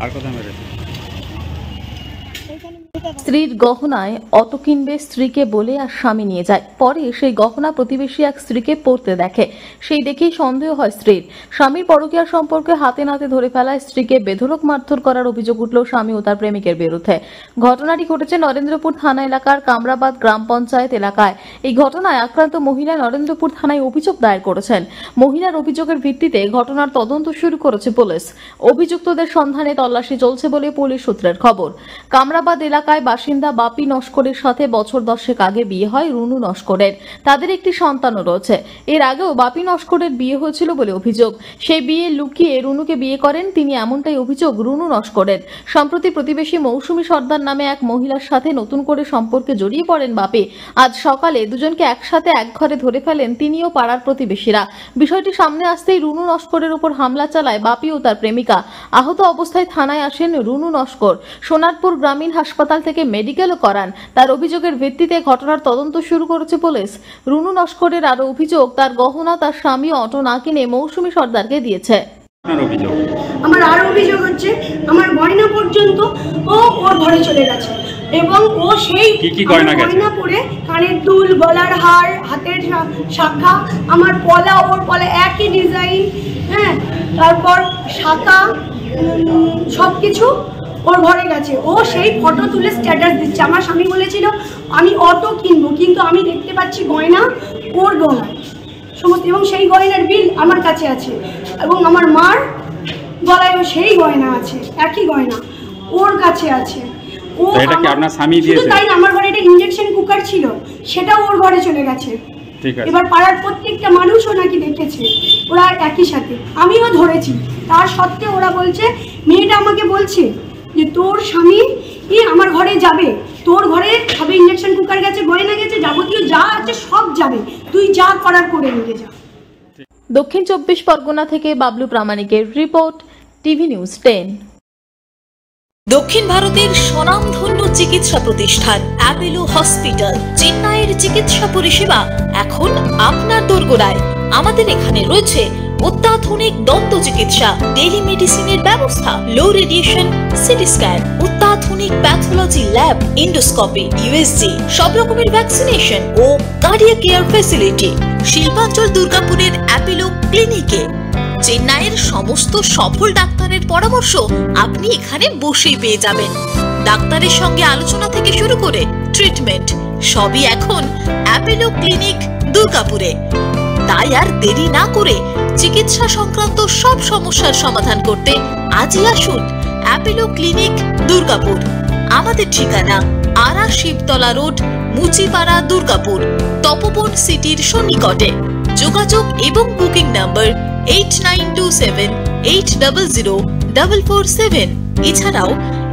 আর কথা মেরেছে। স্ত্রীর গহনায় অটো কিনবে স্ত্রীকে বলে আর স্বামী নিয়ে যায়। পরে সেই গহনা প্রতিবেশী এক স্ত্রীকে পরতে দেখে, সেই দেখেই সন্দেহ হয় স্ত্রীর। স্বামীর পরকীয়া সম্পর্কে হাতে নাতে ধরে ফেলায় স্ত্রীকে বেধড়ক মারধর করার অভিযোগ উঠল স্বামী ও তার প্রেমিকের বিরুদ্ধে। ঘটনাটি ঘটেছে নরেন্দ্রপুর থানা এলাকার কামরাবাদ গ্রাম পঞ্চায়েত এলাকায়। এই ঘটনায় আক্রান্ত মহিলা নরেন্দ্রপুর থানায় অভিযোগ দায়ের করেছেন। মহিলার অভিযোগের ভিত্তিতে ঘটনার তদন্ত শুরু করেছে পুলিশ। অভিযুক্তদের সন্ধানে তল্লাশি চলছে বলে পুলিশ সূত্রের খবর। কামরাবাদ এলাকায় বাসিন্দা বাপি নস্করের সাথে বছর 10 আগে বিয়ে হয় রুনু নস্করের। তাদের একটি সন্তানও রয়েছে। এর আগেও বাপি নস্করের বিয়ে হয়েছিল বলে অভিযোগ। সেই বিয়ে লুকিয়ে রুনুকে বিয়ে করেন তিনি, এমনটাই অভিযোগ রুনু নস্করের। সম্প্রতি প্রতিবেশী মৌসুমী সর্দার নামে এক মহিলার সাথে নতুন করে সম্পর্কে জড়িয়ে পড়েন বাপি। আজ সকালে দুজনকে একসাথে এক ঘরে ধরে ফেলেন তিনিও পাড়ার প্রতিবেশীরা। বিষয়টি সামনে আসতেই রুনু নস্করের উপর হামলা চালায় বাপি ও তার প্রেমিকা। আহত অবস্থায় থানায় আসেন রুনু নস্কর। সোনারপুর গ্রামীণ হাসপাতাল থেকে মেডিকেলও করান। তার অভিযোগের ভিত্তিতে ঘটনার তদন্ত শুরু করেছে পুলিশ। রুনু নস্করের আরো অভিযোগ, তার গহনা তার স্বামী অটো না কিনে মৌসুমী সর্দারকে দিয়েছে। আমার আরো অভিযোগ হচ্ছে আমার গয়না পর্যন্ত ও ওর ঘরে চলে গেছে এবং ও সেই গয়না পরে কানের দুল, গলার হার, হাতের শাখা, আমার পলা, ওর পলা একই ডিজাইন, হ্যাঁ, তারপর শাখা সবকিছু ওর ঘরে গেছে। ও সেই ফটো তুলে স্ট্যাটাস দিচ্ছে। আমার স্বামী বলেছিল আমি অটো কিনবো, কিন্তু আমি দেখতে পাচ্ছি গয়না ওর গলায় সমস্ত, এবং সেই গয়নার বিল আমার কাছে আছে এবং আমার মার গলায়ও সেই গয়না আছে, একই গয়না ওর কাছে আছে। ও এটা কি আপনার স্বামী দিয়েছে? তাই না, আমার ঘরে একটা ইনজেকশন কুকার ছিল, সেটাও ওর ঘরে চলে গেছে। এবার পাড়ার প্রত্যেকটা মানুষও নাকি দেখেছে ওরা একই সাথে, আমিও ধরেছি। তার সত্ত্বেও ওরা বলছে, মেয়েটা আমাকে বলছে যে তোর স্বামী আমার ঘরে যাবে, তোর ঘরে সবে ইনজেকশন কুকার গেছে, গয়না গেছে, যাবতীয় যা আছে সব যাবে, তুই যা করার করে নিয়ে যা। দক্ষিণ 24 পরগনা থেকে বাবলু প্রামাণিকের রিপোর্ট, টিভি নিউজ 10। দক্ষিণ ভারতের স্বনামধন্য চিকিৎসা প্রতিষ্ঠান অ্যাপোলো হসপিটাল, চেন্নাইয়ের চিকিৎসা পরিষেবা এখন আপনার দোরগোড়ায়। আমাদের এখানে রয়েছে অত্যাধুনিক দন্ত চিকিৎসা, টেলিমেডিসিনের ব্যবস্থা, লো রেডিয়েশন সিটি স্ক্যান, অত্যাধুনিক প্যাথোলজি ল্যাব, ইন্ডোস্কোপি, ইউএসজি, সব রকমের ভ্যাকসিনেশন ও কার্ডিয়াক কেয়ার ফ্যাসিলিটি। শিল্পাঞ্চল দুর্গাপুরের অ্যাপোলো ক্লিনিকে চেন্নাইয়ের সমস্ত সফল ডাক্তারের পরামর্শ আপনি এখানে বসেই পেয়ে যাবেন। ডাক্তারের সঙ্গে আলোচনা থেকে শুরু করে ট্রিটমেন্ট সবই এখন অ্যাপোলো ক্লিনিক দুর্গাপুরে। তাই আর দেরি না করে চিকিৎসা সংক্রান্ত সব সমস্যার সমাধান করতে আজই আসুন অ্যাপোলো ক্লিনিক দুর্গাপুর। আমাদের ঠিকানা আরা শিবতলা রোড, মুচিপাড়া, দুর্গাপুর, তপবন সিটির সন্নিকটে। যোগাযোগ এবং বুকিং নাম্বার 8927800447, এছাড়াও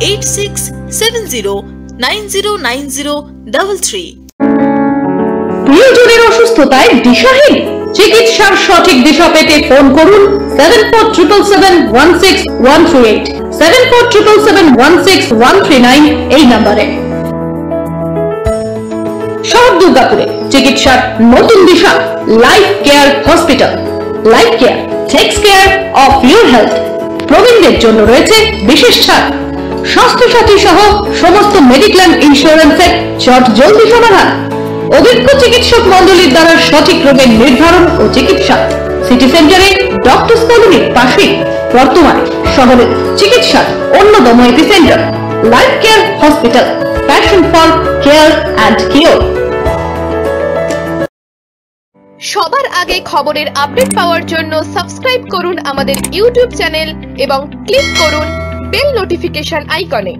8670909033। প্রিয়জনের অসুস্থতায় দিশাহীন, চিকিৎসার সঠিক দিশা পেতে ফোন করুন 7477716138, 7477716139 এই নম্বরে। শহর দুর্গাপুরে চিকিৎসার নতুন দিশা Life Care hospital. Life Care takes care of your health. প্রবীণদের জন্য রয়েছে বিশেষ ছাড়। স্বাস্থ্য সাথী সহ সমস্ত মেডিক্লেম ইন্স্যুরেন্সের চট জলদি সমাধান। অভিজ্ঞ চিকিৎসক মন্ডলীর দ্বারা সঠিক রোগের নির্ধারণ ও চিকিৎসা। সিটি সেন্টারে ডক্টরস কলোনির পাশে বর্তমানে শহরের চিকিৎসার অন্যতম epicentre life Care hospital, passion for care and cure. সবার আগে খবরের আপডেট পাওয়ার জন্য সাবস্ক্রাইব করুন আমাদের ইউটিউব চ্যানেল এবং ক্লিক করুন বেল নোটিফিকেশন আইকনে।